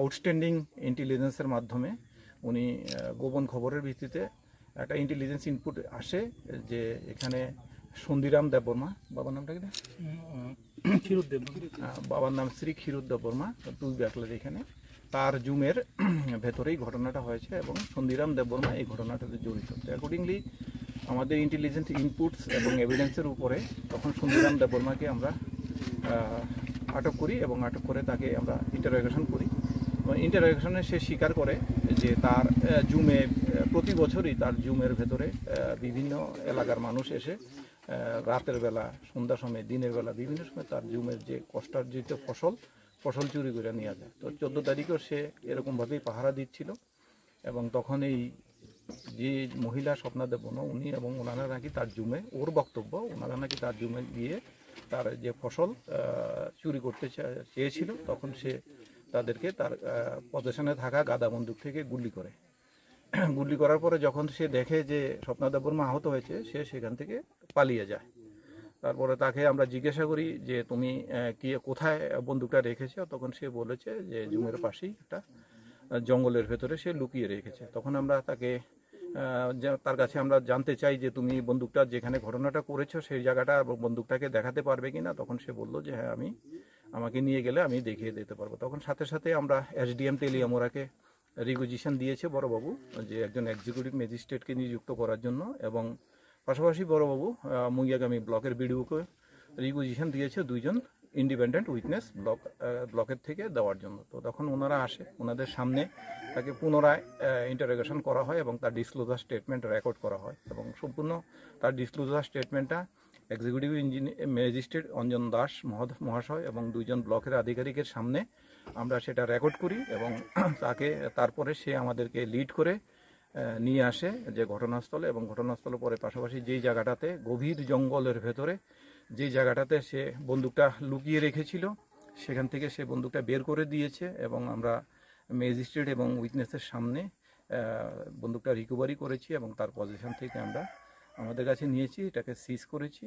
Outstanding ইন্টেলিজেন্সের মাধ্যমে উনি গোপন খবরের ভিত্তিতে একটা ইন্টেলিজেন্স ইনপুট আসে যে এখানে সন্দিরাম দেববর্মা, বাবার নামটা কি? বাবার নাম শ্রী ক্ষীরোদ দেববর্মা, তুই ব্যাকলের এখানে তার জুমের ভেতরেই ঘটনাটা হয়েছে এবং সন্দিরাম দেববর্মা এই ঘটনাটাতে জড়িত। তো অ্যাকর্ডিংলি আমাদের ইন্টেলিজেন্স ইনপুটস এবং এভিডেন্সের উপরে তখন সন্দিরাম দেববর্মাকে আমরা আটক করি এবং আটক করে তাকে আমরা ইন্টারোগেশন করি। ইন্টারোগেশনে সে স্বীকার করে যে তার জুমে প্রতি বছরই তার জুমের ভেতরে বিভিন্ন এলাকার মানুষ এসে রাতের বেলা, সন্ধ্যার সময়, দিনের বেলা বিভিন্ন সময় তার জুমের যে কষ্টার্জিত ফসল চুরি করে নিয়ে যায়। তো 14 তারিখেও সে এরকমভাবেই পাহারা দিচ্ছিল এবং তখন এই যে মহিলা স্বপ্না দেববর্মা উনি এবং ওনারা নাকি তার জুমে, ওর বক্তব্য, ওনারা নাকি তার জুমে গিয়ে তার যে ফসল চুরি করতে চেয়েছিল তখন সে তাদেরকে তার পজিশনে থাকা গাদা বন্দুক থেকে গুলি করার পরে যখন সে দেখে যে স্বপ্না দেববর্মা আহত হয়েছে সে সেখান থেকে পালিয়ে যায়। তারপরে তাকে আমরা জিজ্ঞাসা করি যে তুমি কোথায় বন্দুকটা রেখেছো, তখন সে বলেছে যে জুমের পাশেই একটা জঙ্গলের ভেতরে সে লুকিয়ে রেখেছে। তখন আমরা তার কাছে আমরা জানতে চাই যে তুমি বন্দুকটা যেখানে ঘটনাটা করেছো সেই জায়গাটা বন্দুকটাকে দেখাতে পারবে কিনা। তখন সে বলল যে হ্যাঁ, আমাকে নিয়ে গেলে আমি দেখিয়ে দিতে পারবো। তখন সাথে সাথে আমরা এসডিএম তেলিয়ামোড়াকে রিকুইজিশন দিয়েছে বড়বাবু যে একজন এক্সিকিউটিভ ম্যাজিস্ট্রেটকে নিযুক্ত করার জন্য, এবং পাশাপাশি বড়বাবু মুঙ্গিয়াগামী ব্লকের বিডিওকে রিকুইজিশন দিয়েছে 2 জন ইন্ডিপেন্ডেন্ট উইটনেস ব্লকের থেকে দেওয়ার জন্য। তো তখন ওনারা আসে, ওনাদের সামনে তাকে পুনরায় ইন্টারোগেশন করা হয় এবং তার ডিসক্লোজার স্টেটমেন্ট রেকর্ড করা হয় এবং সম্পূর্ণ তার ডিসক্লোজার স্টেটমেন্টটা এক্সিকিউটিভ ম্যাজিস্ট্রেট অঞ্জন দাস মহাশয় এবং 2 জন ব্লকের আধিকারিকের সামনে আমরা সেটা রেকর্ড করি এবং তারপরে সে আমাদেরকে লিড করে নিয়ে আসে যে ঘটনাস্থলে, এবং ঘটনাস্থলে পরে পাশাপাশি যেই জায়গাটাতে গভীর জঙ্গলের ভেতরে যেই জায়গাটাতে সে বন্দুকটা লুকিয়ে রেখেছিল সেখান থেকে সে বন্দুকটা বের করে দিয়েছে এবং আমরা ম্যাজিস্ট্রেট এবং উইটনেসের সামনে বন্দুকটা রিকভারি করেছি এবং তার পজিশন থেকে আমরা আমাদের কাছে নিয়েছি, এটাকে সিজ করেছি।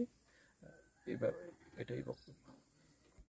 এটাই বক্তব্য।